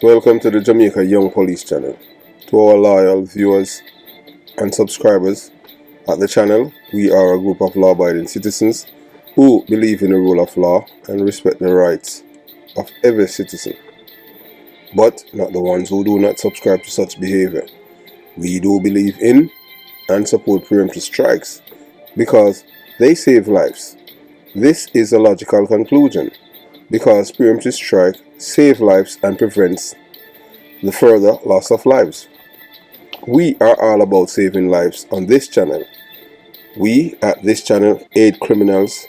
welcome to the Jamaica Young Police channel. To our loyal viewers and subscribers at the channel, we are a group of law-abiding citizens who believe in the rule of law and respect the rights of every citizen, but not the ones who do not subscribe to such behavior. We do believe in and support preemptive strikes because they save lives. This is a logical conclusion because preemptive strike saves lives and prevents the further loss of lives. We are all about saving lives on this channel. We at this channel aid criminals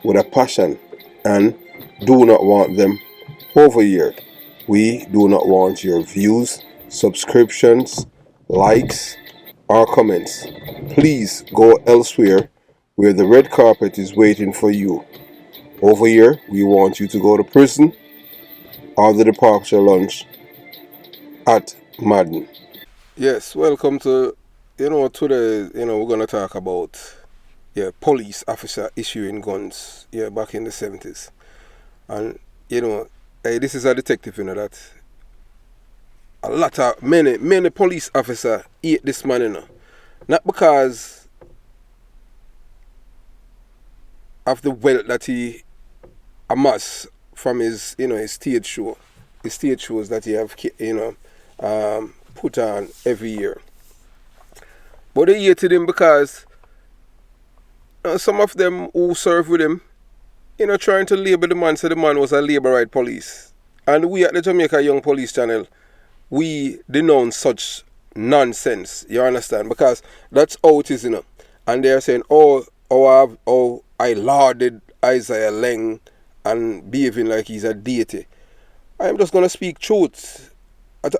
with a passion and do not want them overheard. We do not want your views, subscriptions, likes, or comments. Please go elsewhere where the red carpet is waiting for you. Over here, we want you to go to prison or the departure lounge at Madden. Yes, welcome to, today, we're going to talk about, police officer issuing guns, back in the 70s. And, hey, this is a detective, that many police officers hate this man, Not because of the wealth that he amassed from his, his stage show. The stage shows that he have, put on every year. But they hated him because some of them who served with him, trying to label the man, so the man was a labor right police. And we at the Jamaica Young Police channel, we denounce such nonsense, you understand? Because that's how it is, And they're saying, I lauded Isaiah Leng and behaving like he's a deity. I am just going to speak truth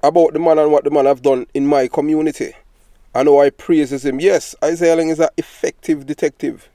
about the man and what the man have done in my community. I know I praises him. Yes, Isaiah Leng is an effective detective.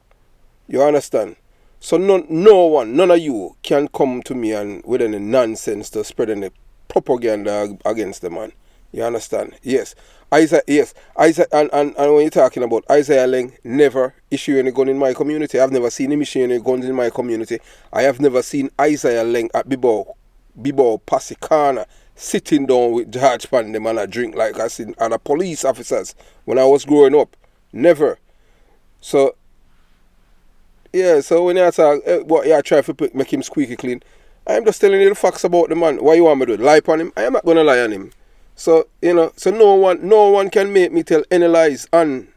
You understand? So none of you can come to me and with any nonsense to spread any propaganda against the man. You understand? Yes. Isaiah, and when you're talking about Isaiah Leng never issue any gun in my community. I've never seen him issue any guns in my community. I have never seen Isaiah Leng at Bibo Pasicana sitting down with George Pandem and a drink like I seen other police officers when I was growing up. Never. So so when you talk what you try to make him squeaky clean, I'm just telling you the facts about the man. What you want me to do? Lie on him? I am not gonna lie on him. So, so no one can make me tell any lies on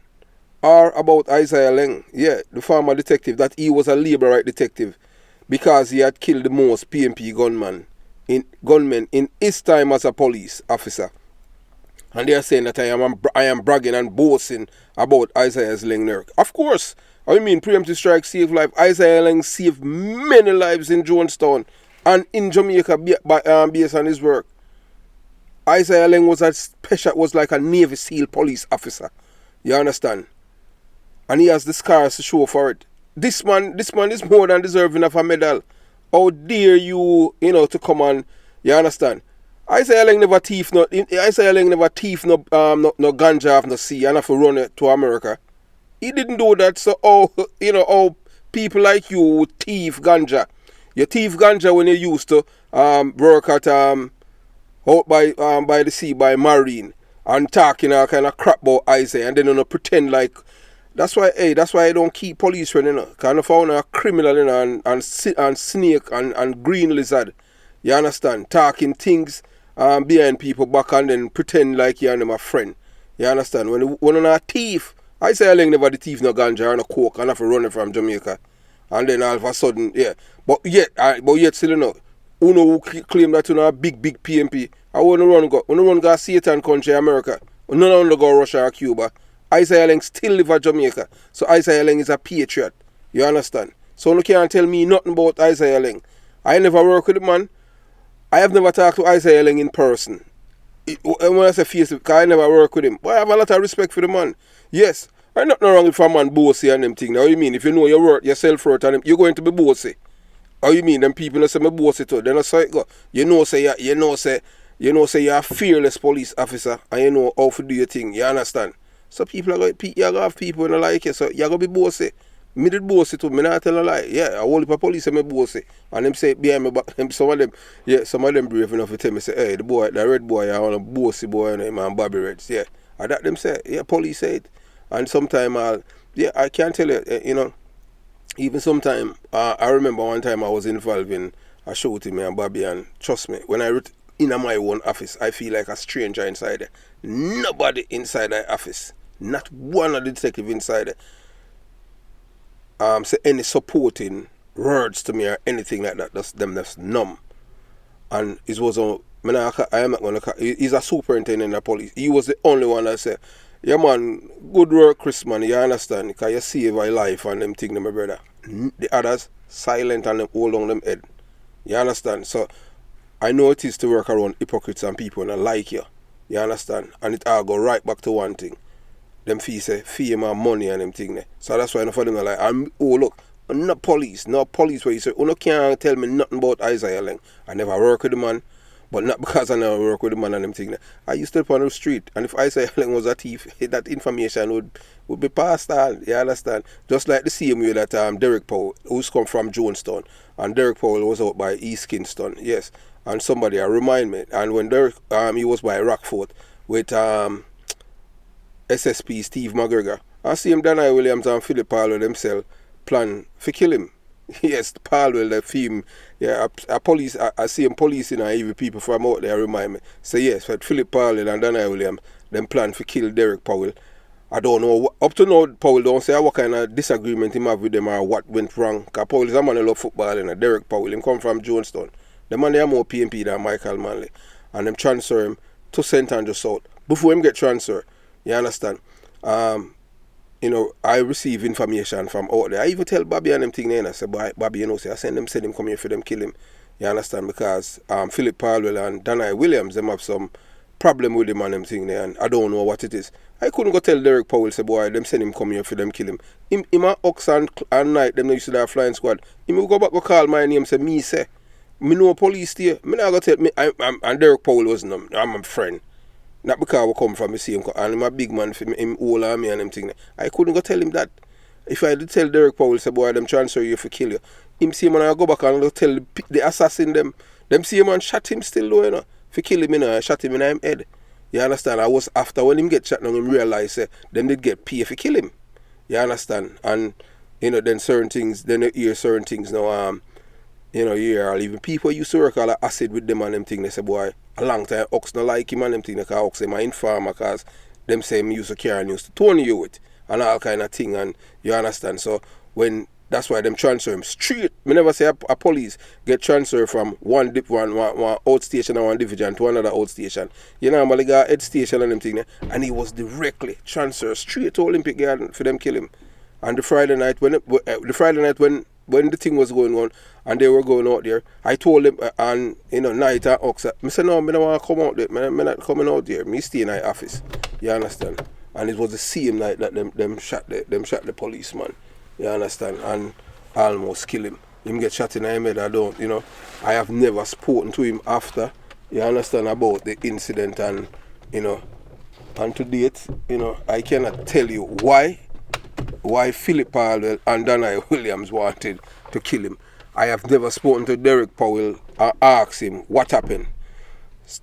or about Isaiah Leng, the former detective, that he was a labor right detective because he had killed the most PMP gunmen in his time as a police officer. And they are saying that I am bragging and boasting about Isaiah Leng. Of course, I mean preemptive strike save life. Isaiah Leng saved many lives in Jonestown and in Jamaica based on his work. Isaiah Leng was like a Navy SEAL police officer. You understand? And he has the scars to show for it. This man is more than deserving of a medal. How dare you, to come on, you understand? Isaiah Leng never thief no ganja off no sea and have to run it to America. He didn't do that, so how people like you would thief ganja. You thief ganja when you used to work at out by the sea, by marine, and talking all kind of crap about Isaiah, and then pretend like that's why I don't keep police running, because I found a criminal, and snake and green lizard, you understand, talking things behind people back and then pretend like you're my friend, you understand. When a thief, Isaiah Leng never the thief no ganja or no coke and have to run it from Jamaica, and then all of a sudden, but yet still who claim that a big PMP. I want to run go Satan country, America. None of them go Russia or Cuba. Isaiah Leng still live at Jamaica. So Isaiah Leng is a patriot. You understand? So you can't tell me nothing about Isaiah Leng. I never work with the man. I have never talked to Isaiah Leng in person. When I say face, because I never work with him. But I have a lot of respect for the man. Yes, I'm not wrong if a man bossy and them thing. Now you mean if you know your worth, your self-worth, and you're going to be bossy. How you mean them people that say me bossy too? Then I say it go. Say you're a fearless police officer and you know how to do your thing. You understand? So people are going to have people who don't like you, so you're going to be bossy. Me did bossy too. Me not tell a lie. Yeah, a whole heap of police say me bossy. And them say behind me back, some of them, yeah, some of them brave enough to tell me, say, hey, the red boy, I want a bossy boy, and him and Bobby Reds. Yeah. And that them say, yeah, police say it. And sometime I can't tell you, even sometime, I remember one time I was involved in a shooting, me and Bobby, and trust me, when I in my own office, I feel like a stranger inside there. Nobody inside that office. Not one of the detective inside there. Say any supporting words to me or anything like that. That's numb. And it was I am not gonna. He's a superintendent of police. He was the only one that said, "Yeah, man, good work, Chris, man. You understand? Because you save my life and them thing, my brother." The others silent and them hold on them head. You understand? So I know it is to work around hypocrites and people and like you. You understand? And it all go right back to one thing. Them fee say fame and money and them thing there. So that's why enough of them are like, look, I'm not police where you say, you can't tell me nothing about Isaiah Lang. I never work with the man, but not because I never work with the man and them thing there. I used to live on the street, and if Isaiah Lang was a thief, that information would be passed on, you understand? Just like the same way that Derek Powell, who's come from Jonestown, and Derek Powell was out by East Kingston, yes. And somebody remind me, and when Derek he was by Rockfort with SSP Steve McGregor. I see him Danai Williams and Philip Parlour themselves plan to kill him. Yes, Parlour, the film. Yeah, a police. I see him policing and even people from out there remind me. So yes, but Philip Parlour and Danai Williams them plan to kill Derek Powell. I don't know. Up to now, Powell don't say what kind of disagreement him have with them or what went wrong. Because Powell is a man who love football and Derek Powell, him come from Jonestown. The man they are more PMP than Michael Manley. And them transfer him to St. Andrew South. Before him get transferred. You understand? I receive information from out there. I even tell Bobby and them thing there. I say, Bobby, say I send him come here for them kill him. You understand? Because Philip Parwell and Danai Williams, them have some problem with him and them thing there, and I don't know what it is. I couldn't go tell Derek Powell, say, boy, them send him come here for them kill him. Him and Ox and Night, them used to have flying squad. Him will go back go call my name, say, me say, me know police there. Me not go tell me, and Derek Powell wasn't him. I'm a friend. Not because we come from the same, and I'm a big man for him, older me and them thing. I couldn't go tell him that. If I did tell Derek Powell, say, boy, them transfer you for kill you. Him see him and I go back and go tell the assassin them see him and shot him still though, for kill him, I shot him in his head. You understand? I was after when him get shot now him realize them did get paid for kill him. You understand? And then certain things, then you hear certain things now, you hear even people used to work all the acid with them and them thing, they say, boy, a long time Ox not like him and them thing, because Ox him an informer, because them say him used to carry and used to tone you with and all kind of thing, and you understand? So when that's why them transfer him straight. Me never say a police get transferred from one outstation or one division to another outstation. You know, normally got head station and them thing there, and he was directly transferred straight to Olympic Garden for them kill him. And the Friday night when the thing was going on and they were going out there, I told them and Night and Ox, I said no, I don't want to come out there. I'm not coming out there. Me stay in my office. You understand? And it was the same night that them shot the policeman. You understand? And almost kill him. Him get shot in the head. I have never spoken to him after. You understand about the incident and and to date, I cannot tell you why Philip Powell and Danai Williams wanted to kill him. I have never spoken to Derek Powell and asked him what happened.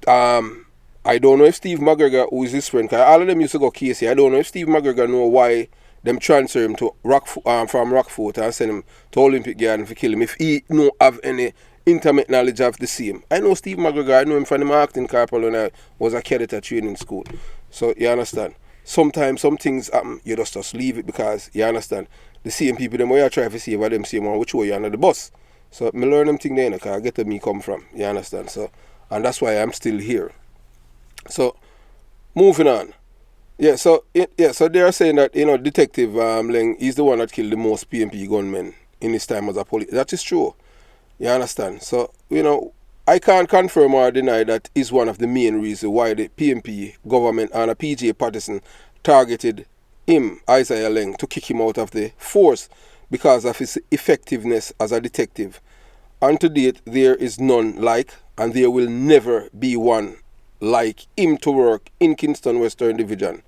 I don't know if Steve McGregor, who is his friend, because all of them used to go Casey, I don't know if Steve McGregor know why them transfer him to from Rockfort and send him to Olympic Garden to kill him, if he don't have any intimate knowledge of the same. I know Steve McGregor, I know him from the marketing corporal when I was a cadet at training school. So you understand? Sometimes some things happen, you just leave it because you understand. The same people, them way I try to see about them same one, which way you're under the bus. So me learn them thing there, because I get where me come from. You understand? So, and that's why I'm still here. So, moving on. So they are saying that Detective Leng is the one that killed the most PMP gunmen in his time as a police. That is true. You understand? So I can't confirm or deny that is one of the main reasons why the PMP government and a PJ Patterson targeted him, Isaiah Leng, to kick him out of the force because of his effectiveness as a detective. And to date, there is none like, and there will never be one like him to work in Kingston Western Division.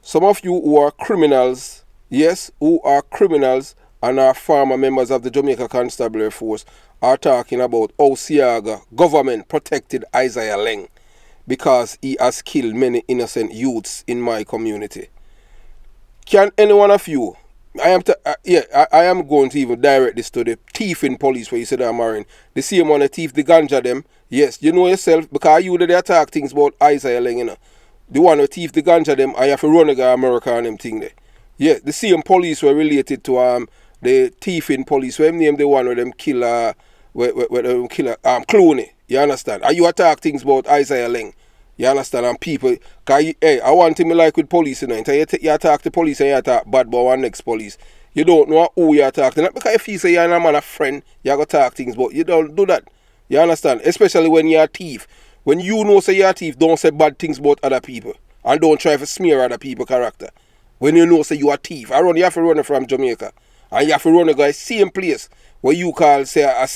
Some of you who are criminals yes, who are criminals and are former members of the Jamaica Constabulary Force, are talking about how Siaga government protected Isaiah Leng because he has killed many innocent youths in my community. Can any one of you, I am going to even direct this to the thief in police where you said I'm marrying. The same one, the thief, the ganja them. Yes, you know yourself, because you they attack things about Isaiah Leng, you know. The one who thief the ganja them, I have to run against America and them thing there. Yeah, the same police were related to the thief in police. Where them name the one where them kill where them kill Clooney. You understand? And you attack things about Isaiah Leng. You understand? And people, cause hey, I want him like with police, you know. You attack the police and you attack bad boy and next police. You don't know who you attack. Not because if you say you're a man, a friend, you go talk things, but you don't do that. You understand? Especially when you're a thief. When you know say you're a thief, don't say bad things about other people. And don't try to smear other people's character. When you know say you're a thief. You have to run from Jamaica. And you have to run a guy same place where you call say a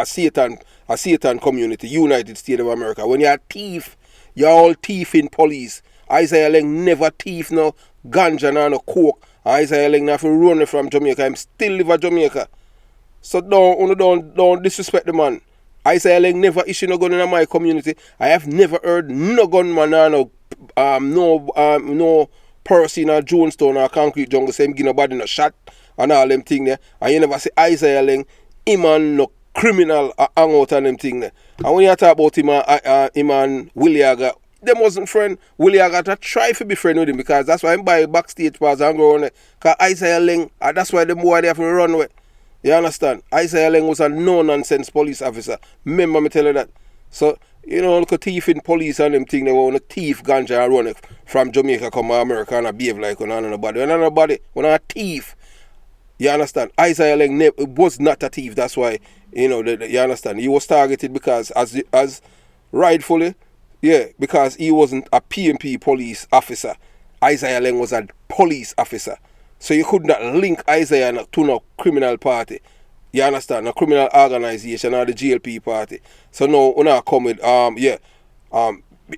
Satan community, United States of America. When you're a thief, you're all thief in police. Isaiah Leng never thief no ganja no coke. Isaiah Leng have to run from Jamaica. I'm still live in Jamaica. So don't disrespect the man. Isaiah Leng never issue no gun in my community. I have never heard no gunman or no person in Jonestown or Concrete Jungle say him give nobody no shot and all them thing there. And you never say Isaiah Leng, him and no criminal hang out and them thing there. And when you talk about him and Willie Aga, them wasn't friend. Willie Aga to try to be friend with him because that's why him buy backstage pass and go on there. Because Isaiah Leng, that's why them boy they have to run with. You understand? Isaiah Leng was a no-nonsense police officer. Remember me tell you that. So, you know, look at thief in police and them thing, they want to thief ganja and run it from Jamaica come to America and behave like nobody. When nobody, when a thief, you understand? Isaiah Leng was not a thief, that's why, you know, you understand? He was targeted because, as rightfully, yeah, because he wasn't a PMP police officer. Isaiah Leng was a police officer. So you could not link Isaiah to no criminal party. You understand? A criminal organization or the GLP party. So now when I come with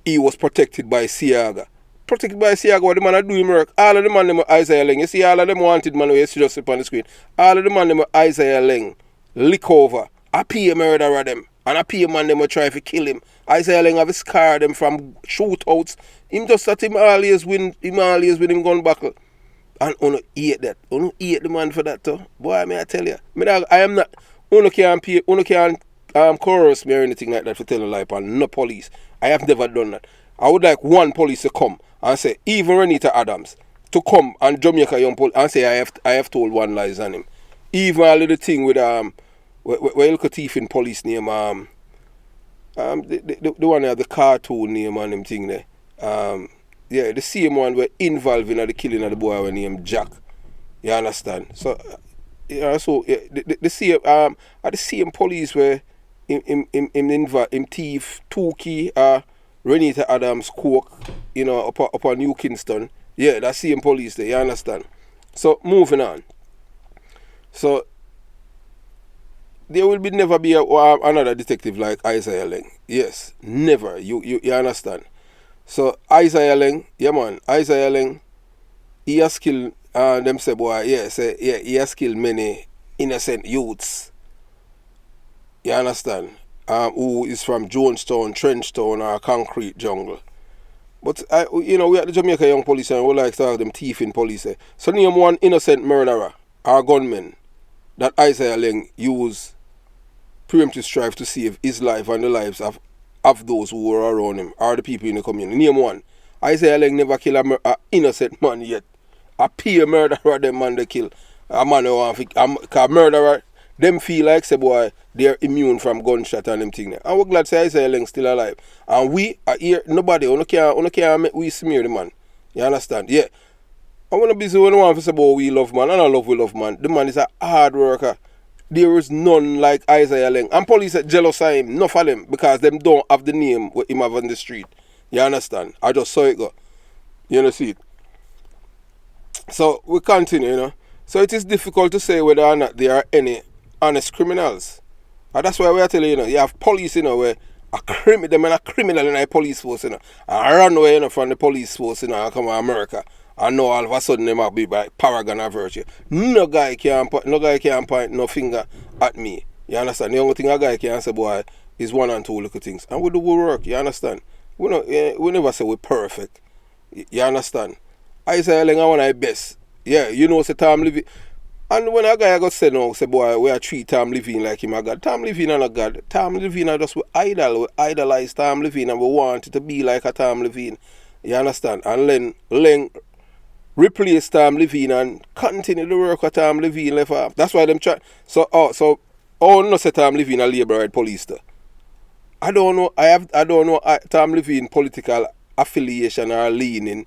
he was protected by Siaga. Protected by Siaga, what the man are doing work. All of the man them Isaiah Leng. You see all of them wanted man who you see just up on the screen. All of the man them Isaiah Leng lick over. I pay a murderer them. And I pay a man them try to kill him. Isaiah Leng have a scar them from shootouts. Him just that him always win him gun battle. And uno eat that. Uno eat the man for that too. Boy, may I tell you. I am not. Uno can't coerce me or anything like that for telling a lie upon no police. I have never done that. I would like one police to come and say, even Renita Adams, to come and Jamaica young police and say I have told one lies on him. Even a little thing with where you look at thief in police name the one that have the cartoon name and them thing there. Yeah, the same one were involved in the killing of the boy named Jack. You understand? So, the same the same police where him thief Tukey Renita Adams coke, you know, upon New Kingston. Yeah, that same police there. You understand? So moving on. So there will never be another detective like Isaiah Leng. Yes, never. You understand? So Isaiah Leng, yeah man, Isaiah Leng, he has killed them say boy, he has killed many innocent youths. You understand? Who is from Jonestown, Trenchtown or Concrete Jungle. But we at the Jamaica Young Police and we like to have them thief in police. So name one innocent murderer or gunman that Isaiah Leng used preemptive strive to save his life and the lives of those who were around him or the people in the community. Name one. Isaiah Leng never kill a innocent man yet. A peer murderer them man they kill. A man who want to murderer, them feel like say boy they're immune from gunshot and them thing. And we're glad say Isaiah Leng still alive. And we are here, nobody, we can't make we smear the man. You understand? Yeah. I wanna be so when I want to say about we love man, and I love we love man. The man is a hard worker. There is none like Isaiah Leng. And police are jealous of him, not for them, because them don't have the name with him have on the street. You understand? I just saw it go. You know, see it. So we continue, you know. So it is difficult to say whether or not there are any honest criminals. And that's why we are telling you, you have police, where them and a criminal in a police force, and run away, from the police force, and come to America And now all of a sudden they might be by paragon of virtue. No guy can point no finger at me. You understand? The only thing a guy can say, boy, is one and two little things. And we do good work, you understand? We never say we're perfect. You understand? I say I want our best. Yeah, you know, say Tom Levine. And when a guy got said no, say boy, we are treat Tom Levine like him a God. Tom Levine and a God. Tom Levine are just we idolize Tom Levine and we want it to be like a Tom Levine. You understand? And then replace Tom Levine and continue the work of Tom Levine left off. That's why them try. So no say Tom Levine a labor right police though. I don't know Tom Levine political affiliation or leaning.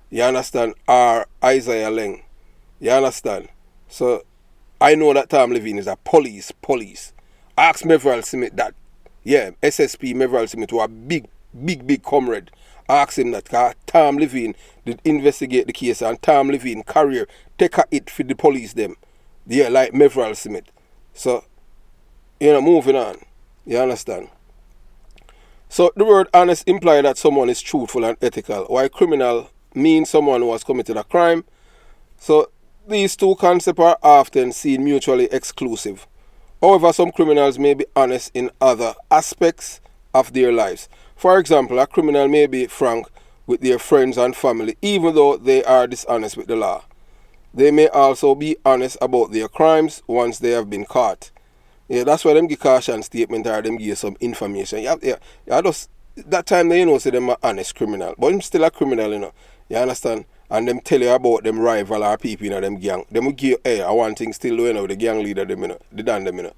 You understand? Or Isaiah Leng. You understand? So I know that Tom Levine is a police. Ask Meverell Smith that. Yeah, SSP Meverell Smith, who a big comrade. Ask him that, because Tom Levine did investigate the case and Tom Levine career take a hit for the police them. Yeah, like Meverell Smith. So, moving on. You understand? So the word honest implies that someone is truthful and ethical, while criminal means someone who has committed a crime. So these two concepts are often seen mutually exclusive. However, some criminals may be honest in other aspects of their lives. For example, a criminal may be frank with their friends and family, even though they are dishonest with the law. They may also be honest about their crimes once they have been caught. Yeah, that's why them give caution statement or them give some information. That time they say them are honest criminal, but I'm still a criminal, You understand? And them tell you about them rival or people in them gang. Them will give you, I want things still doing the gang leader them, the done them,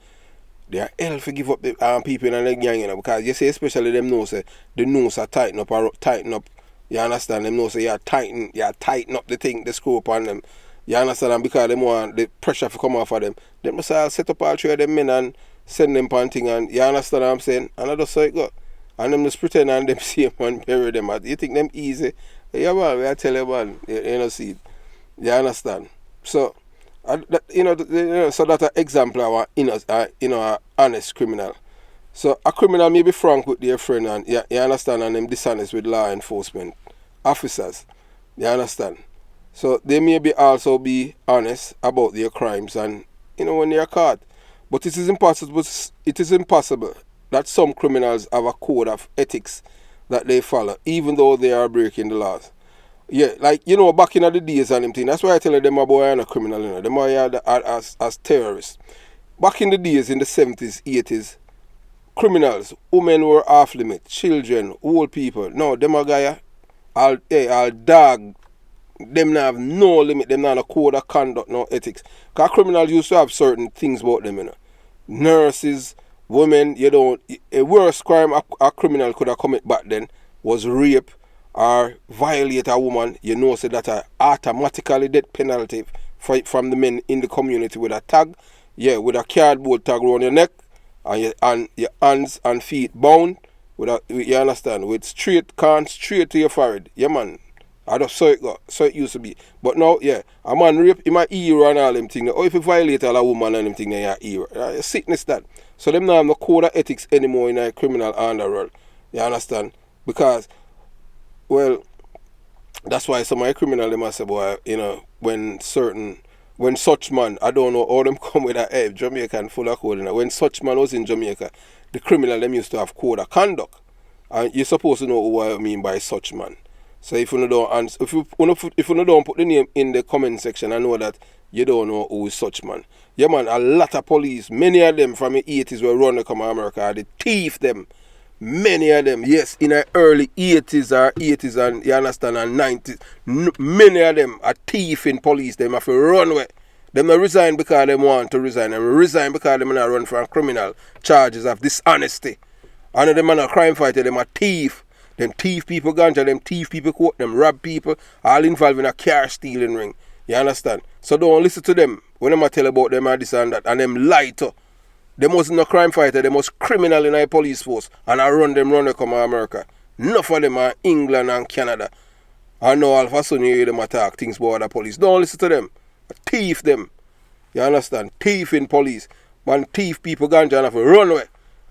They are hell to give up the people in the gang, because you say especially them know say the nose are tighten up. You understand? Them know say you tighten up the thing, the screw upon them. You understand? And because them want the pressure to come off of them, they must set up all three of them men and send them panting, and you understand what I'm saying? And I just say it go. And them just pretend and them see them and bury them. You think them easy? Yeah, man, I tell you, man, see. You understand? So, so that's an example of an honest criminal. So a criminal may be frank with their friend and you understand, and them dishonest with law enforcement officers. You understand? So they may also be honest about their crimes and when they are caught. But it is impossible that some criminals have a code of ethics that they follow, even though they are breaking the laws. Yeah, like, back in the days and them thing, that's why I tell them boy are not criminal, Them are as terrorists. Back in the days, in the 70s, 80s, criminals, women were off limit, children, old people. No, them are guy, all dog, them not have no limit, them not a code of conduct, no ethics. Because criminals used to have certain things about them, Nurses, women, a worse crime a criminal could have committed back then was rape or violate a woman. So that a automatically death penalty from the men in the community with a tag, with a cardboard tag around your neck and your hands and feet bound you understand, with straight to your forehead. Yeah, man. I just saw it used to be. But now, a man rape in my ear and all them things. Or if you violate a woman and them things in your ear. Sickness that. So them now have no code of ethics anymore in a criminal underworld. You understand? Because, well, that's why some of the criminals they must say, boy, when such man, I don't know how them come with that Jamaican full of code. When such man was in Jamaica, the criminal them used to have code of conduct. And you're supposed to know what I mean by such man. So if you don't answer, if you don't put the name in the comment section, I know that you don't know who is such man. Yeah, man, a lot of police, many of them from the 80s were run to come to America, they thief them. Many of them, yes, in the early 80s and you understand, and 90s, many of them are thieving police. Them have to run away. Them not resign because they want to resign. Them resign because they not run from criminal charges of dishonesty. And them are not crime fighter, them are thief. Them thief people ganja, them thief people court, them rob people, all involved in a car stealing ring. You understand? So don't listen to them when them tell about them and this and that, and them lie to. Them wasn't no crime fighter, them was criminal in our police force, and I run to come to America. Enough of them are England and Canada. I know all of a sudden you hear them attack things about the police. Don't listen to them. Thief them. You understand? Thief in police. Man, thief people ganja and have to run away.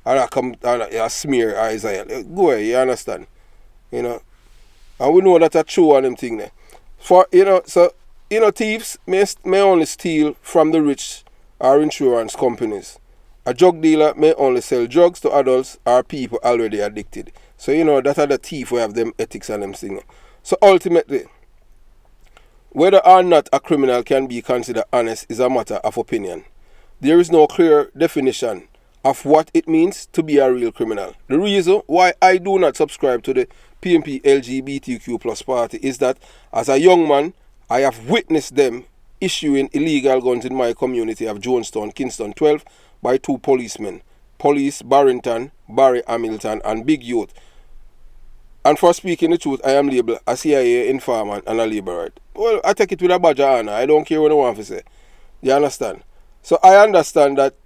And I come and I smear Isaiah. Go away, you understand? And we know that a true on them thing there. For so thieves may only steal from the rich or insurance companies. A drug dealer may only sell drugs to adults or people already addicted. So that are the thief who have them ethics and them thing. So ultimately, whether or not a criminal can be considered honest is a matter of opinion. There is no clear definition of what it means to be a real criminal. The reason why I do not subscribe to the PMP LGBTQ plus party is that as a young man, I have witnessed them issuing illegal guns in my community of Jonestown, Kingston 12 by two policemen, Police Barrington, Barry Hamilton and Big Youth. And for speaking the truth, I am labeled a CIA informant and a liberate. Well, I take it with a badge of honor. I don't care what I want to say. You understand? So I understand that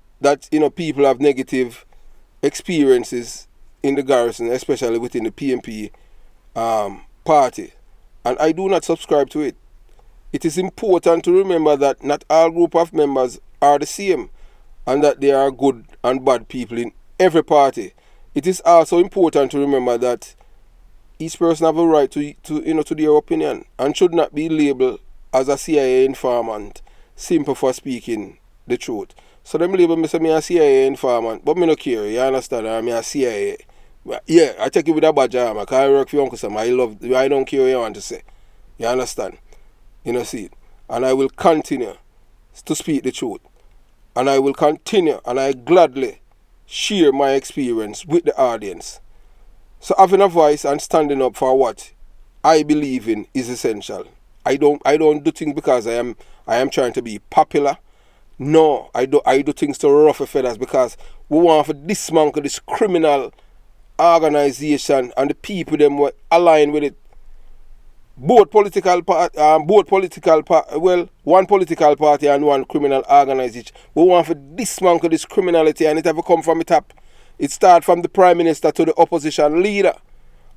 people have negative experiences in the garrison, especially within the PMP party. And I do not subscribe to it. It is important to remember that not all group of members are the same and that there are good and bad people in every party. It is also important to remember that each person have a right to their opinion and should not be labeled as a CIA informant simply for speaking the truth. So them label me say me a CIA informant, but me no care, you understand? I'm a CIA. Yeah, I take it with a badge armor, because I work for Uncle Sam. I don't care what you want to say. You understand? See it. And I will continue to speak the truth. And I will continue and I gladly share my experience with the audience. So having a voice and standing up for what I believe in is essential. I don't do things because I am trying to be popular. No, I do things to ruffle feathers because we want to dismantle this criminal organization and the people them were aligned with it. One political party and one criminal organization. We want to dismantle this criminality and it have to come from the top. It starts from the Prime Minister to the opposition leader.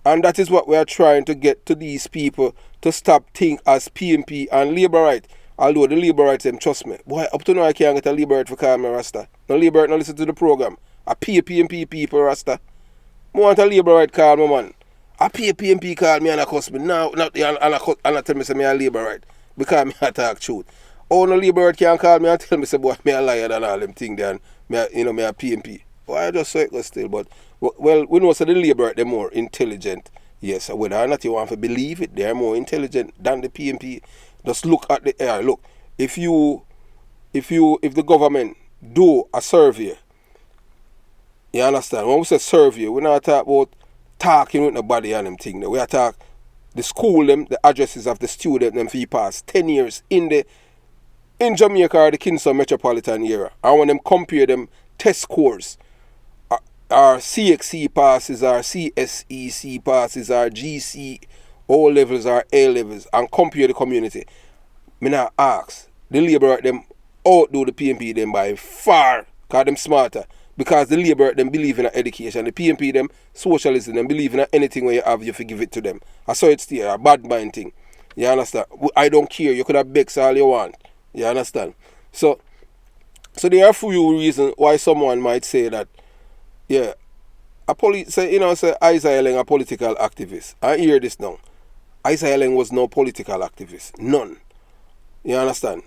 And that is what we are trying to get to these people to stop think as PMP and Labour right. Although the Labour rights them trust me. Boy, up to now I can't get a Labour right for call me Rasta. No Labour right no listen to the program. I pay PMP people Rasta. I want a Labour right call me man. I pay PMP call me and I cuss me now and I tell me say me a Labour right. Because me I talk truth. Oh no Labour right can call me and tell me say boy me a liar and all them thing there and me a PMP. Well, I just say it still, but well, we know so the Labour they're more intelligent. Yes, whether or not you want to believe it, they're more intelligent than the PMP. Just look at the air. Look, if the government do a survey, you understand? When we say survey, we're not talking about talking with nobody and them thing. We are talking the school them, the addresses of the student them fee pass 10 years in Jamaica or the Kingston metropolitan area. And when them compare them test scores. Our CXC passes, our CSEC passes, our GC O levels, our A levels, and compare the community. Me now ask, the Labour them outdo the PMP them by far, because them smarter. Because the Labour them believe in education, the PMP them socialism, them believe in anything where you have, you forgive it to them. I saw it's still a bad mind thing. You understand? I don't care, you could have begs all you want. You understand? So there are a few reasons why someone might say that. Yeah, say Isaiah Lang a political activist. I hear this now. Isaiah Lang was no political activist. None. You understand?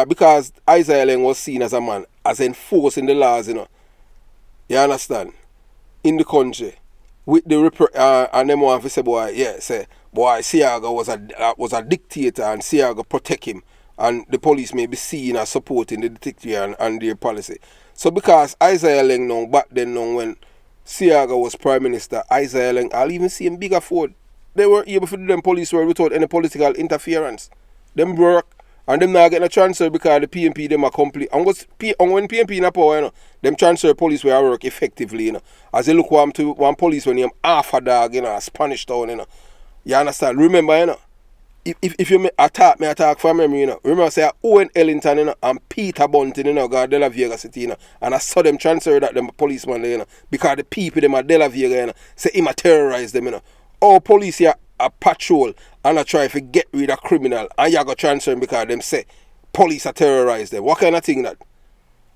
Because Isaiah Lang was seen as a man, as enforcing the laws, You understand? In the country. With the and them want to say, boy, Siaga was a dictator and Siaga protect him. And the police may be seen as supporting the dictator and their policy. So because Isaiah Lang now, back then now when Siaga was Prime Minister, Isaiah Lang, I'll even see him bigger forward. They were able to do them police work without any political interference. Them work and them not getting a transfer because the PMP them are complete. And when PMP in a power, them transfer police where I work effectively, As they look to one police when you half a dog, a Spanish town, You understand? Remember, If you attack from memory, remember I say Owen Ellington, and Peter Bunting, got De La Vega City, and I saw them transfer that them policeman, because the people them at De La Vega, say him a terrorize them, All police here a patrol and I try to get rid of criminal, and you go transfer them because them say police are terrorize them. What kind of thing that?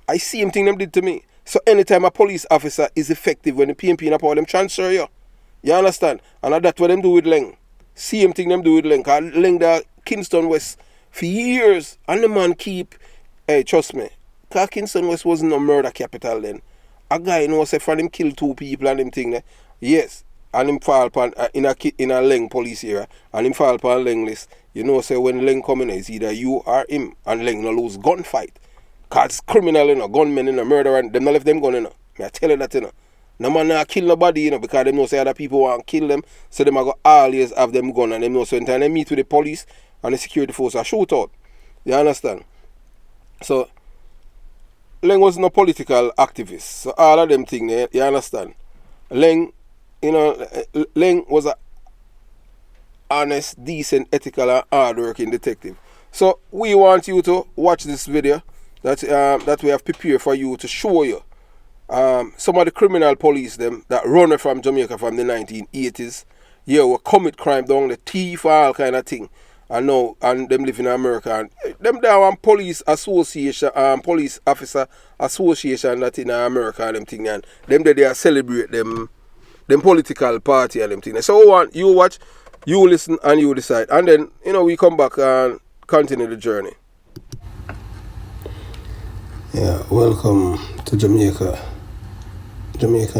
I see him thing them did to me. So anytime a police officer is effective when the PMP in a power, them transfer you. You understand? And that's what them do with Leng. Same thing them do with Leng. Cause Leng the Kingston West for years, and the man keep. Hey, trust me. Cause Kingston West wasn't a murder capital then. A guy knows say for him kill 2 people and them thing there. Yes. And him fall upon in a Leng police area, and him fall upon Leng list. You know, say when Leng come in, it's either you or him, and Leng no lose gunfight. Cause it's criminal, you know, gunmen, you know, murderer, and them not left them gun, you know. I tell you that, you know. No man not kill nobody, you know, because them know say other people want to kill them, so them go always have them gun, and them know so anytime they meet with the police and the security force, a shootout. You understand? So Leng was no political activist, so all of them things, you understand? Leng, you know, Leng was a honest, decent, ethical, and hard-working detective. So we want you to watch this video that we have prepared for you to show you some of the criminal police them that run from Jamaica from the 1980s. Yeah, we commit crime down the thief, all kind of thing. And now, and them live in America. And them there one police association, police officer association that in America and them thing, and them that they celebrate them political party and them thing. So you watch, you listen, and you decide. And then, you know, we come back and continue the journey. Yeah, welcome to Jamaican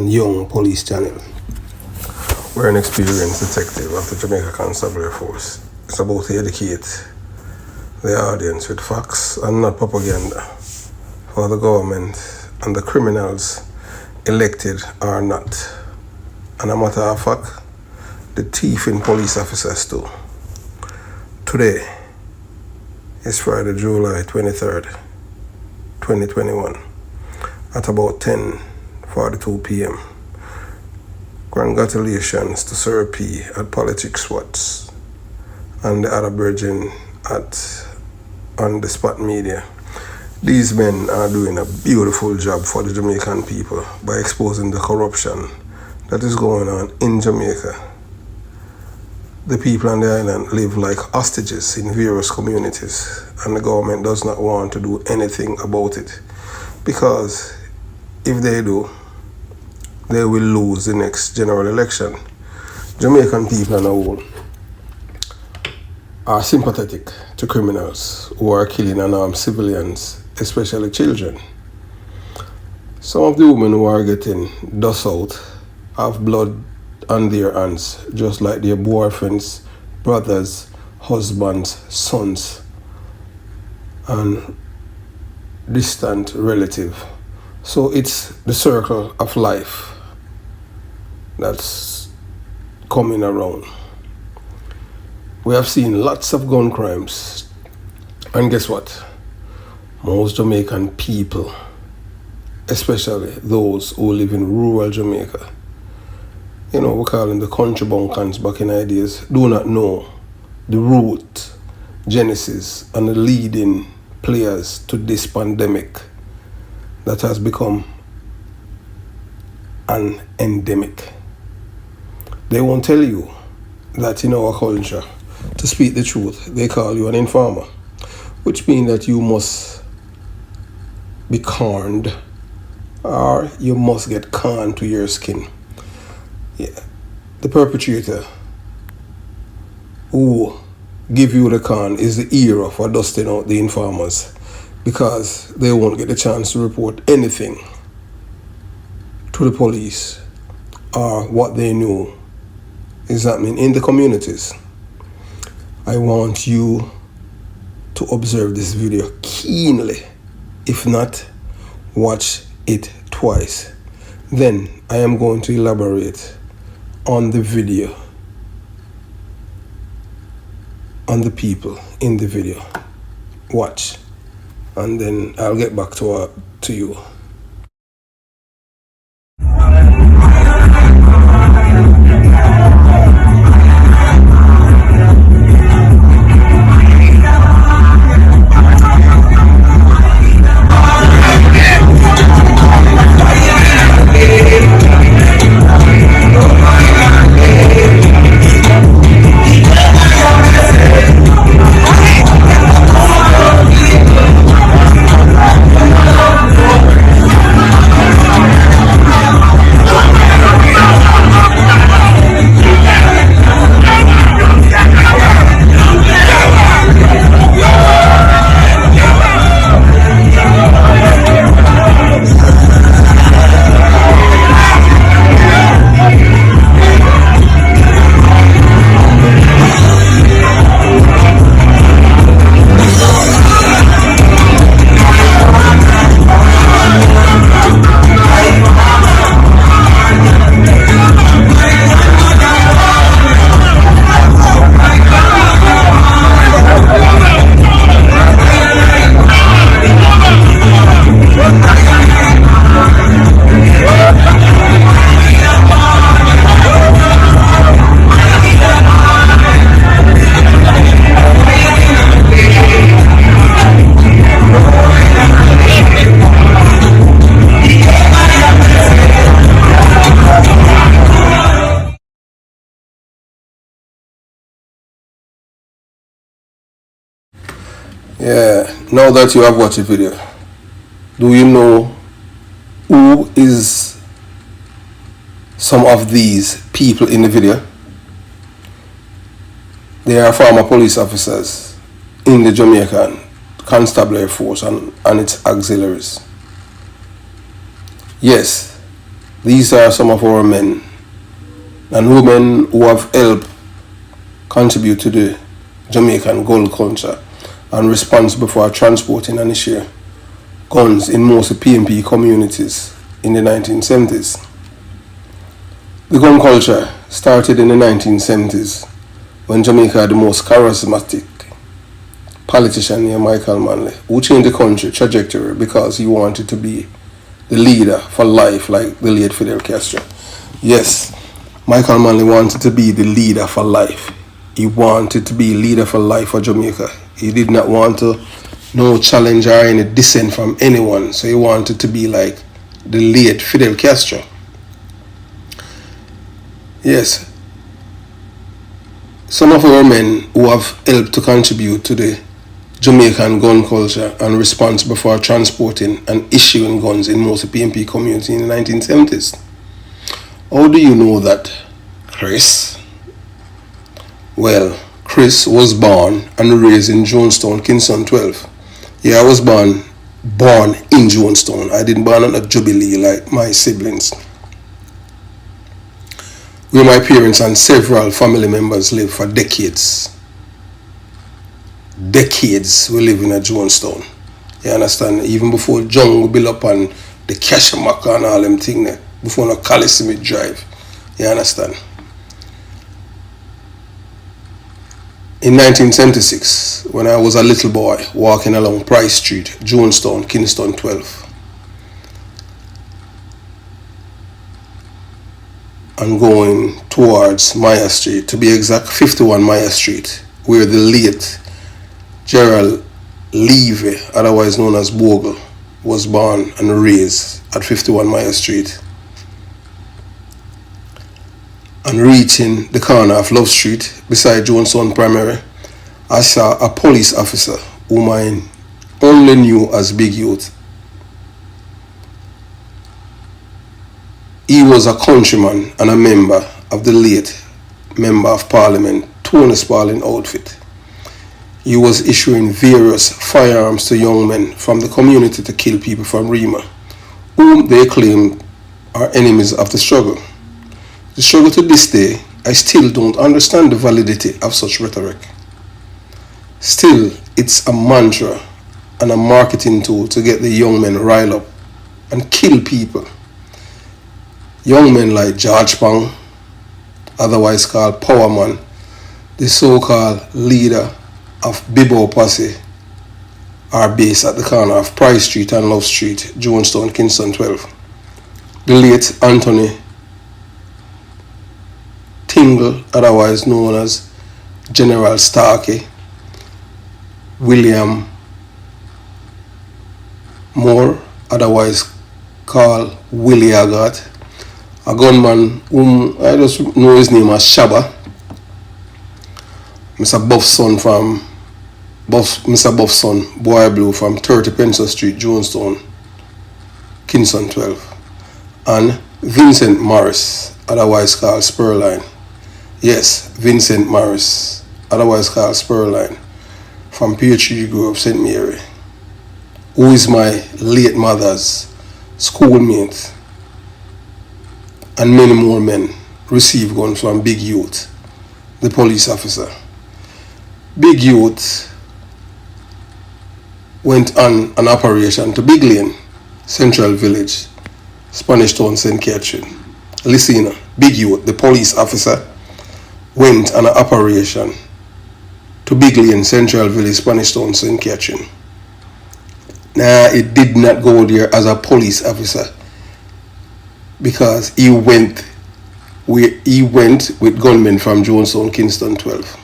Young Police Channel. We're an experienced detective of the Jamaica Constabulary Force. It's about to educate the audience with facts and not propaganda for the government and the criminals, elected or not. And a matter of fact, the thieving police officers too. Today is Friday, July 23rd, 2021 at about 10:42 p.m. Congratulations to Sir P at Politics Watts and the other virgin on the Spot Media. These men are doing a beautiful job for the Jamaican people by exposing the corruption that is going on in Jamaica. The people on the island live like hostages in various communities, and the government does not want to do anything about it, because if they do, they will lose the next general election. Jamaican people on the whole are sympathetic to criminals who are killing unarmed civilians, especially children. Some of the women who are getting dust out have blood on their hands, just like their boyfriends, brothers, husbands, sons, and distant relative. So it's the circle of life that's coming around. We have seen lots of gun crimes, and guess what? Most Jamaican people, especially those who live in rural Jamaica, you know, we call them the country bunkers back in the days, do not know the root, genesis, and the leading players to this pandemic that has become an endemic. They won't tell you that in our culture, to speak the truth, they call you an informer, which means that you must be conned, or you must get conned to your skin. Yeah. The perpetrator who give you the con is the hero for dusting out the informers, because they won't get the chance to report anything to the police or what they knew is happening in the communities. I want you to observe this video keenly. If not, watch it twice. Then I am going to elaborate on the video, on the people in the video. Watch, and then I'll get back to you. Yeah, now that you have watched the video, do you know who is some of these people in the video? They are former police officers in the Jamaican Constabulary Force and its auxiliaries. Yes, these are some of our men and women who have helped contribute to the Jamaican gun culture and responsible for transporting and issuing guns in most PMP communities in the 1970s. The gun culture started in the 1970s when Jamaica had the most charismatic politician named Michael Manley, who changed the country trajectory because he wanted to be the leader for life like the late Fidel Castro. Yes, Michael Manley wanted to be the leader for life. He wanted to be leader for life for Jamaica. He did not want to no challenge or any dissent from anyone. So he wanted to be like the late Fidel Castro. Yes. Some of our men who have helped to contribute to the Jamaican gun culture and responsible for transporting and issuing guns in most PMP community in the 1970s. How do you know that, Chris? Well, Chris was born and raised in Jonestown, Kingston 12. Yeah, I was born in Jonestown. I didn't born at Jubilee like my siblings, where my parents and several family members lived for decades. Decades we live in a Jonestown. You understand? Even before Jungle built up on the Cashamaka and all them things there. Before no Calissimit Drive. You understand? In 1976, when I was a little boy walking along Price Street, Jonestown, Kingston 12, and going towards Maya Street, to be exact, 51 Maya Street, where the late Gerald Levy, otherwise known as Bogle, was born and raised at 51 Maya Street. And reaching the corner of Love Street beside Jonestown Primary, I saw a police officer whom I only knew as Big Youth. He was a countryman and a member of the late Member of Parliament Tony Spalding outfit. He was issuing various firearms to young men from the community to kill people from Rima, whom they claimed are enemies of the struggle. The struggle to this day, I still don't understand the validity of such rhetoric. Still, it's a mantra and a marketing tool to get the young men riled up and kill people. Young men like George Pang, otherwise called Power Man, the so-called leader of Bibbo Posse, are based at the corner of Price Street and Love Street, Jonestown, Kingston 12. The late Anthony Tingle, otherwise known as General Starkey, William Moore, otherwise called Willie Agat, a gunman whom I just know his name as Shabba, Mr. Buffson, Boy Blue from 30 Pencil Street, Jonestown, Kingston 12, and Vincent Morris, otherwise called Spurline. Yes, Vincent Morris, otherwise called Spurline, from PhD Grove, St. Mary, who is my late mother's schoolmate, and many more men received guns from Big Youth, the police officer. Big Youth went on an operation to Big Lane, Central Village, Spanish Town, St. Catherine. Listen, Big Youth, the police officer, went on an operation to Big Lane, Central Village, Spanish Town, St. Catherine. Nah, it did not go there as a police officer because he went with gunmen from Jonestown, Kingston 12.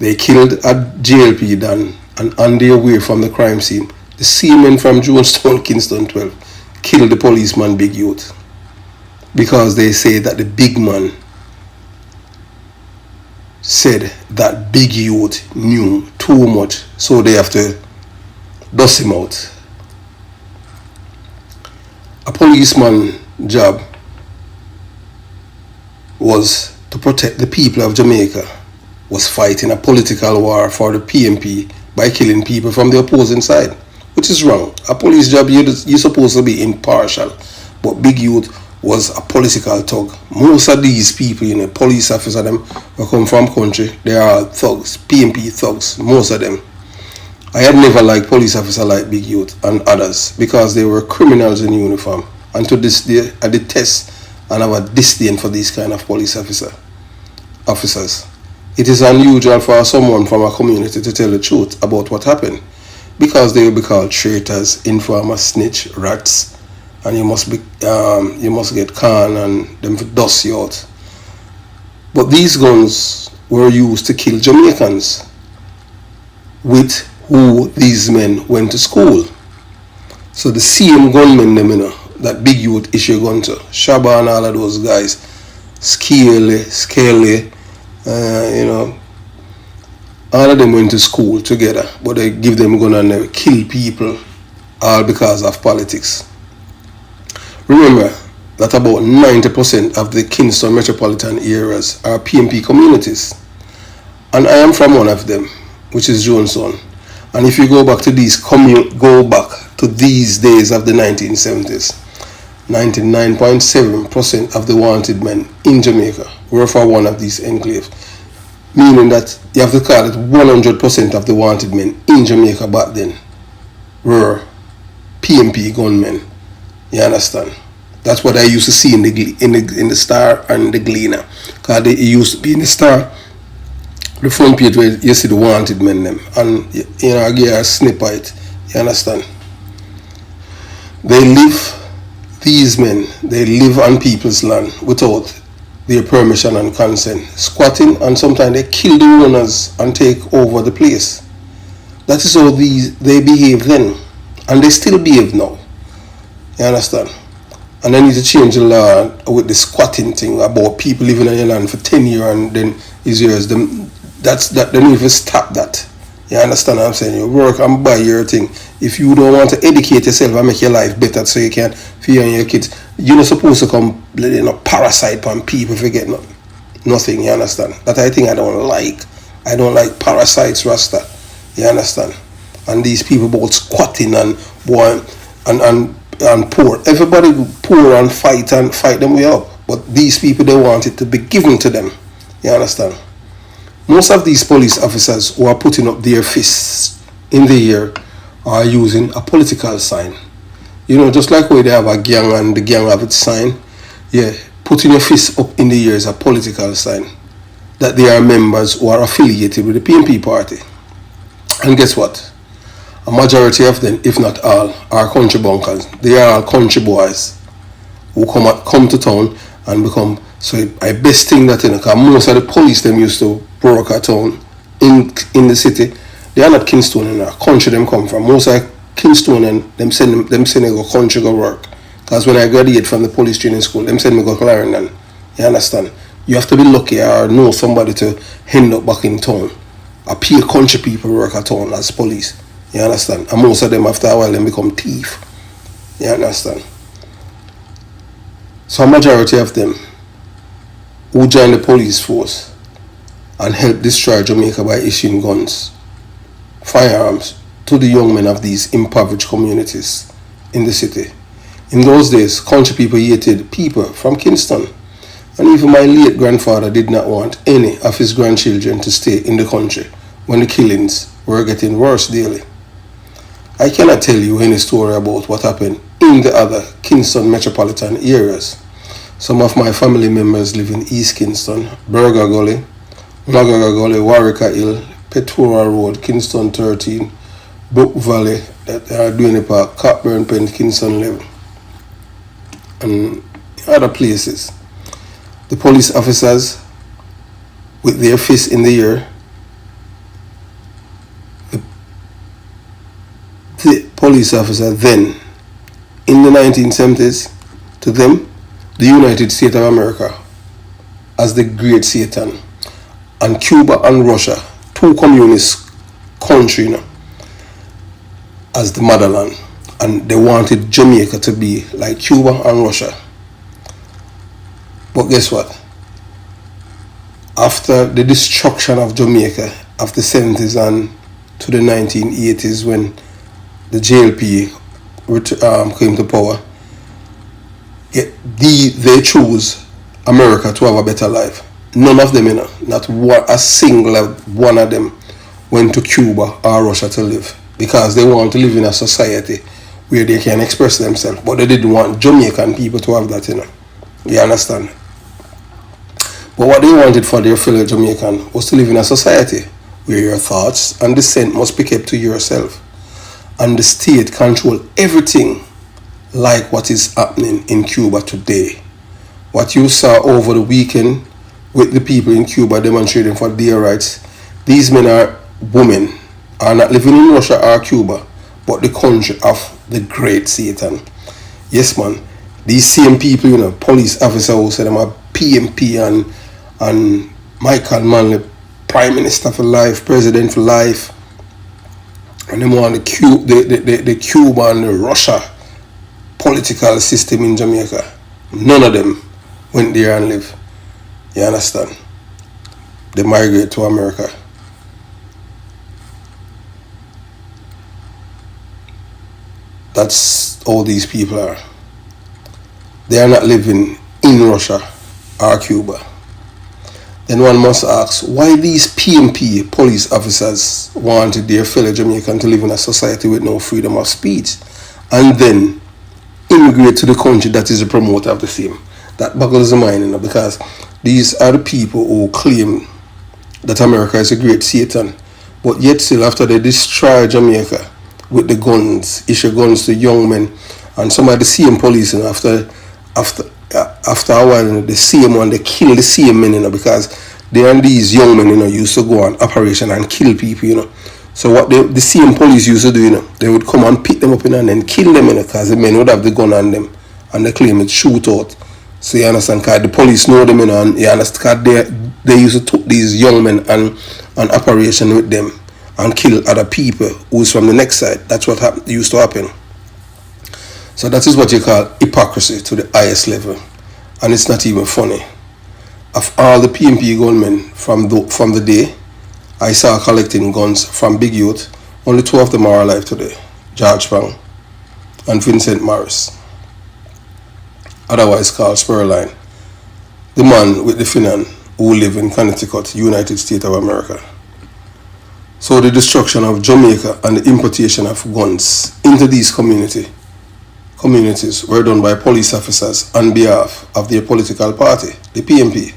They killed a JLP Dan, and on their way from the crime scene, the seamen from Jonestown, Kingston 12 killed the policeman Big Youth because they say that the big man said that big youth knew too much, so they have to dust him out. A policeman's job was to protect the people of Jamaica, was fighting a political war for the PNP by killing people from the opposing side, which is wrong. A police job, you're supposed to be impartial, but Big Youth was a political thug. Most of these people, police officers, them who come from country, they are thugs, PNP thugs, most of them. I had never liked police officers like Big Youth and others because they were criminals in uniform. And to this day, I detest and have a disdain for these kind of police officers. It is unusual for someone from a community to tell the truth about what happened, because they will be called traitors, informers, snitch, rats, and you must get canned and them to dust you out. But these guns were used to kill Jamaicans, with who these men went to school. So the same gunmen them, that Big Youth issue gun to, Shabba and all of those guys, Scaly, all of them went to school together, but they give them gun and they kill people, all because of politics. Remember that about 90% of the Kingston metropolitan areas are PNP communities, and I am from one of them, which is Johnson. And if you go back to these days of the 1970s, 99.7% of the wanted men in Jamaica were for one of these enclaves, meaning that you have to call it 100% of the wanted men in Jamaica back then were PNP gunmen. You understand? That's what I used to see in the Star and the Gleaner, because it used to be in the Star, the front page where you see the wanted men them, and I give a snip of it. You understand? These men live on people's land without their permission and consent, squatting, and sometimes they kill the owners and take over the place. That is how they behave then, and they still behave now. You understand? And they need to change the law with the squatting thing about people living on your land for 10 years and then it's yours. They need to stop that. You understand what I'm saying? You work and buy your thing. If you don't want to educate yourself and make your life better so you can feed on your kids, you're not supposed to come parasite on people if you get nothing. You understand? That I think I don't like. I don't like parasites, Rasta. You understand? And these people about squatting and poor. Everybody poor and fight them way up. But these people, they want it to be given to them. You understand? Most of these police officers who are putting up their fists in the air are using a political sign. Just like where they have a gang and the gang have its sign. Yeah, putting your fist up in the air is a political sign that they are members who are affiliated with the PNP party. And guess what? A majority of them, if not all, are country bunkers. They are all country boys who come to town and become. So I best thing that because most of the police them used to work at town in the city. They are not Kingstonian, country them come from. Most of Kingstonian them send they go country go work. Because when I graduate from the police training school, them send me go Clarendon. You understand? You have to be lucky or know somebody to end up back in town. A pure country people work at town as police. You understand? And most of them after a while them become thief. You understand? So a majority of them who join the police force and help destroy Jamaica by issuing guns, firearms to the young men of these impoverished communities in the city. In those days, country people hated people from Kingston, and even my late grandfather did not want any of his grandchildren to stay in the country when the killings were getting worse daily. I cannot tell you any story about what happened in the other Kingston metropolitan areas. Some of my family members live in East Kingston, Burger Gully, Nagaga Gully, Warwicker Hill, Petura Road, Kingston 13, Brook Valley, that are doing it park, Cockburn Pen, Kingston level, and other places. The police officers with their fists in the air, the police officer then in the 1970s, to them, the United States of America as the great Satan, and Cuba and Russia, two communist countries, as the motherland, and they wanted Jamaica to be like Cuba and Russia. But guess what? After the destruction of Jamaica after the 70s and to the 1980s, when the JLP came to power, they chose America to have a better life. None of them, not a single one of them went to Cuba or Russia to live, because they want to live in a society where they can express themselves. But they didn't want Jamaican people to have that, You understand? But what they wanted for their fellow Jamaican was to live in a society where your thoughts and dissent must be kept to yourself, and the state control everything, like what is happening in Cuba today. What you saw over the weekend with the people in Cuba demonstrating for their rights, these men or women are not living in Russia or Cuba, but the country of the great Satan. Yes, man. These same people, police officer who said I'm a PMP and Michael Manley, Prime Minister for life, President for life, and they want the Cuba and the Russia political system in Jamaica. None of them went there and live. You understand? They migrate to America. That's all these people are. They are not living in Russia or Cuba. Then one must ask, why these PMP police officers wanted their fellow Jamaican to live in a society with no freedom of speech, and then immigrate to the country that is the promoter of the same? That boggles the mind, because these are the people who claim that America is a great Satan, but yet still, after they destroy Jamaica with the guns, issue guns to young men, and some of the same police, after a while, the same one, they kill the same men, because they and these young men, used to go on operation and kill people, So what the same police used to do, they would come and pick them up, and then kill them, because the men would have the gun on them, and they claim it's shootout. So you understand, because the police know them, and you understand, they used to take these young men and an operation with them and kill other people who's from the next side. That's what used to happen. So that is what you call hypocrisy to the highest level, and it's not even funny. Of all the PMP gunmen from the day I saw collecting guns from Big Youth, only two of them are alive today: George Pang and Vincent Morris, otherwise called Spurline, the man with the finan who live in Connecticut, United States of America. So the destruction of Jamaica and the importation of guns into these communities were done by police officers on behalf of their political party, the PMP,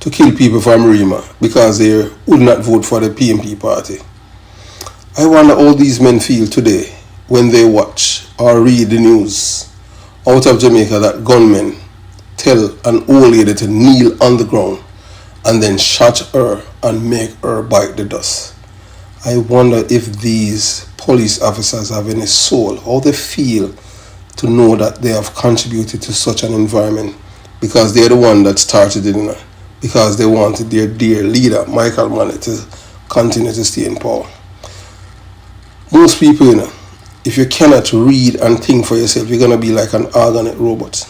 to kill people from Rima because they would not vote for the PMP party. I wonder how these men feel today when they watch or read the news out of Jamaica that gunmen tell an old lady to kneel on the ground and then shot her and make her bite the dust. I wonder if these police officers have any soul, how they feel to know that they have contributed to such an environment, because they're the one that started it, because they wanted their dear leader, Michael Manley, to continue to stay in power. Most people, if you cannot read and think for yourself, you're going to be like an organic robot.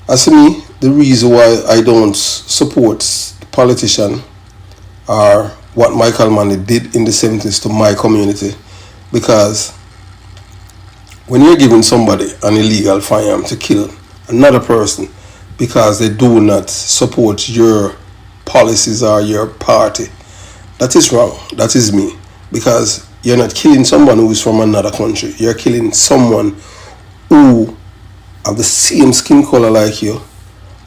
As for me, the reason why I don't support politician or what Michael Manley did in the 70s to my community, because when you're giving somebody an illegal firearm to kill another person because they do not support your policies or your party, that is wrong. That is me. Because you're not killing someone who is from another country. You're killing someone who have the same skin color like you.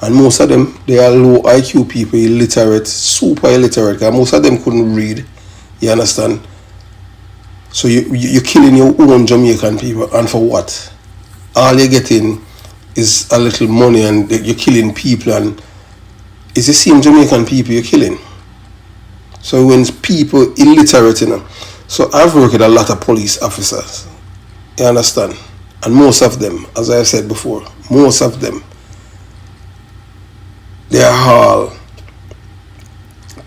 And most of them, they are low IQ people, illiterate, super illiterate. Because most of them couldn't read. You understand? So you're killing your own Jamaican people, and for what? All you're getting is a little money, and you're killing people, and it's the same Jamaican people you're killing. So when people illiterate, so I've worked with a lot of police officers, you understand? And most of them, as I said before, most of them, they are all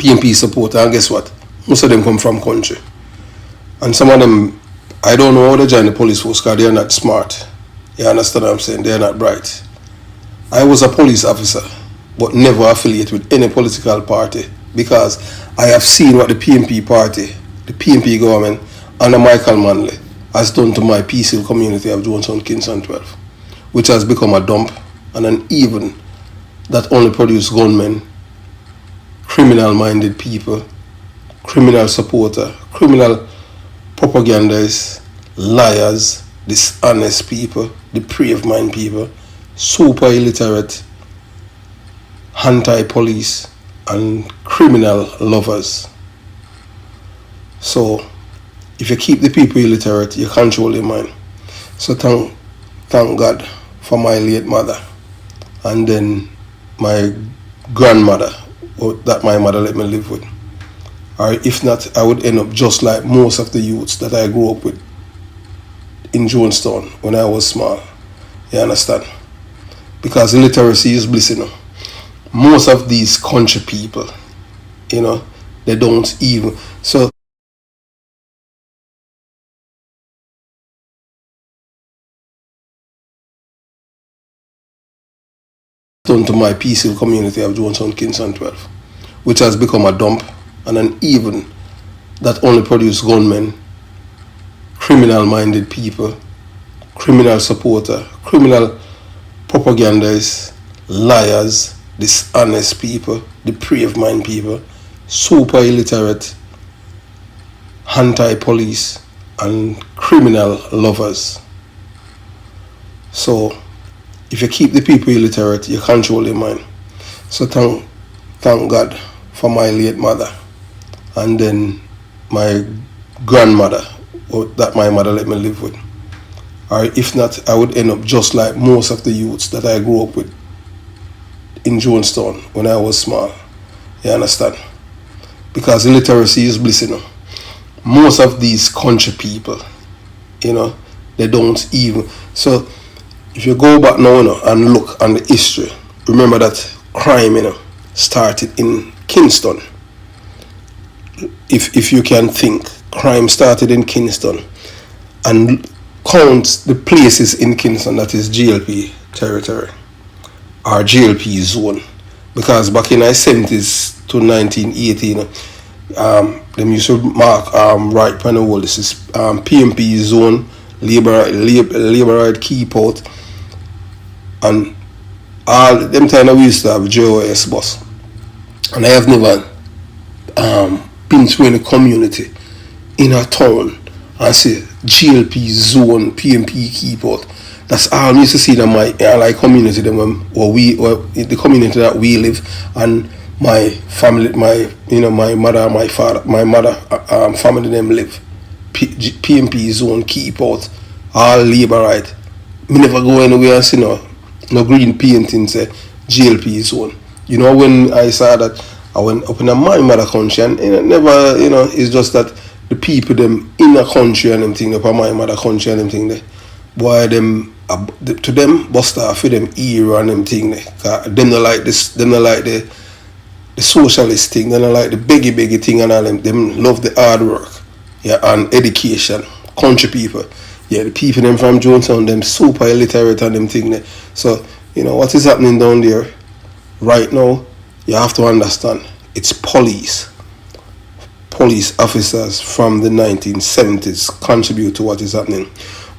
PMP supporter, and guess what? Most of them come from country. And some of them, I don't know how they join the police force because they're not smart. You understand what I'm saying? They're not bright. I was a police officer, but never affiliated with any political party because I have seen what the PMP party, the PMP government, under Michael Manley has done to my peaceful community of Johnson, Kingston 12, which has become a dump and an even that only produce gunmen, criminal-minded people, criminal supporter, criminal propagandists, liars, dishonest people, depraved mind people, super illiterate, anti-police, and criminal lovers. So, if you keep the people illiterate, you control their mind. So thank God for my late mother, and then my grandmother, that my mother let me live with. Or if not, I would end up just like most of the youths that I grew up with in Jonestown when I was small. You understand? Because illiteracy is bliss, you know. Most of these country people, you know, they don't even. So done to my peaceful community of Johnson, Kingston 12, which has become a dump and an even that only produce gunmen, criminal-minded people, criminal supporter, criminal propagandists, liars, dishonest people, depraved mind people, super illiterate, anti-police, and criminal lovers. So, if you keep the people illiterate, you control their mind. So thank God for my late mother, and then my grandmother, that my mother let me live with. Or if not, I would end up just like most of the youths that I grew up with in Jonestown when I was small. You understand? Because illiteracy is bliss, you know. Most of these country people, you know, they don't even. So if you go back now, you know, and look on the history, remember that crime, you know, started in Kingston. If you can think, crime started in Kingston, and count the places in Kingston that is GLP territory or GLP zone, because back in the 70s to 1918, them used to mark right on the wall. This is PMP zone, labor right keep out, and all them time we used to have JOS bus, and I have never been to any community in a town and say GLP zone, PMP keep out. That's all I used to see in my like community, them or the community that we live, and my family, my mother, my father, my mother family them live. PMP zone keep out, all labor right. Me never go anywhere and see no green painting say GLP zone. You know, when I saw that, I went up in my mother country, and never, it's just that the people them in the country and them thing, up in my mother country and them thing there, boy, them to them bust off for them era and them thing there. Them not like this, them not like the socialist thing, they don't like the beggy thing and all them. Them love the hard work, yeah, and education. Country people, yeah, the people them from Jonestown, them super illiterate and them thing there. So what is happening down there right now? You have to understand, it's police officers from the 1970s contribute to what is happening.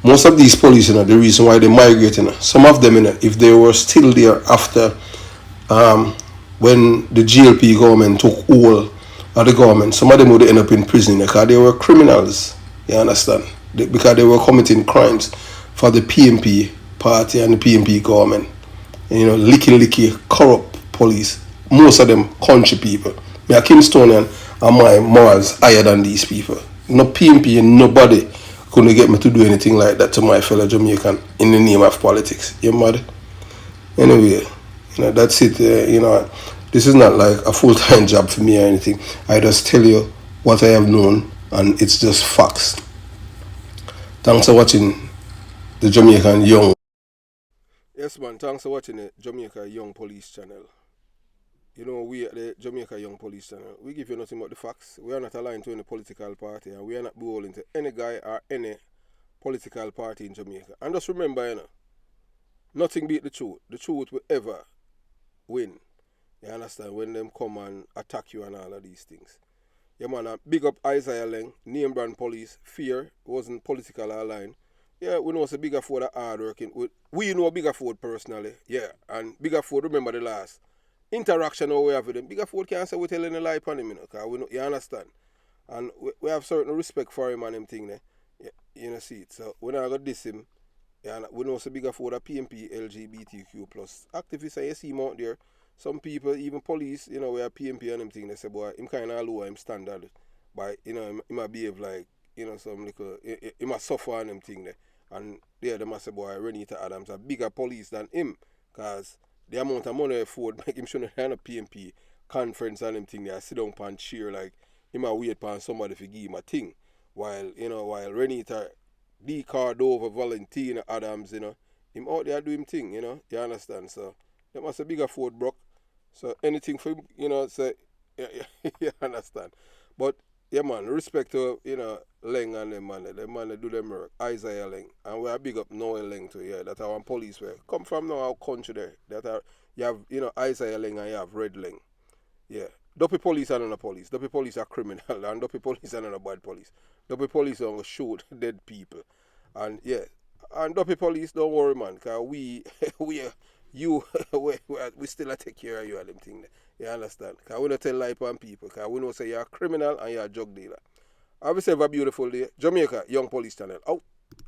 Most of these police, the reason why they migrate, some of them, if they were still there after when the GLP government took all of the government, some of them would end up in prison because they were criminals. You understand? Because they were committing crimes for the PMP party and the PMP government. Licky, corrupt police. Most of them country people. Me a Kingstonian, and my morals higher than these people. No PMP and nobody couldn't get me to do anything like that to my fellow Jamaican in the name of politics. You mad? Anyway, that's it. This is not like a full-time job for me or anything. I just tell you what I have known, and it's just facts. Thanks for watching the Jamaican Young. Yes, man. Thanks for watching the Jamaica Young Police channel. You know, we at the Jamaica Young Police Channel, we give you nothing but the facts. We are not aligned to any political party, and we are not beholden to any guy or any political party in Jamaica. And just remember, you know, nothing beat the truth. The truth will ever win. You understand? When them come and attack you and all of these things. Yeah, man, big up Isaiah Leng, name brand police, fear, wasn't political aligned. Yeah, we know it's a Bigger Ford are hard working. We know Bigger Ford personally, yeah. And Bigger Ford, remember the last interaction we have with them. Bigger Ford can't say we telling a lie upon him, you know, cause we know, you understand. And we have certain respect for him and him thing there. Yeah, you know, see it. So when I got this him, yeah, we know it's a Bigger Ford a PMP, LGBTQ plus activists, and you see him out there. Some people, even police, you know, we are PMP and them thing, they say, boy, him kind of lower him standard. But, you know, he might behave like, you know, some little, he might suffer on them thing there. And yeah, they must say, boy, Renita Adams are bigger police than him. Because the amount of money Ford make him shouldn't have a PMP conference and them thing there, sit down and cheer like, he might wait for somebody to give him a thing. While Renita, D. Cardova, Valentina Adams, you know, him out there do him thing, you know, you understand? So, that must a Bigger Ford Brock. So anything for him, you know, say, yeah, you understand. But yeah, man, respect to, you know, Leng and them man, they do them work. Isaiah Leng, and we are big up Noel Leng too. Yeah, that our police were come from now our country there. That are you have, you know, Isaiah Leng and you have Red Leng. Yeah, Dopey police are not a police. Dopey police are criminal, and Dopey police are not a bad police. Dopey police are gonna shoot dead people, and yeah, and Dopey police, don't worry, man, cause we we you we still a take care of you and them thing there. You understand? Cause we don't tell lie on people. Cause we know say you're a criminal and you're a drug dealer. Have yourself a beautiful day. Jamaica Young Police Channel out.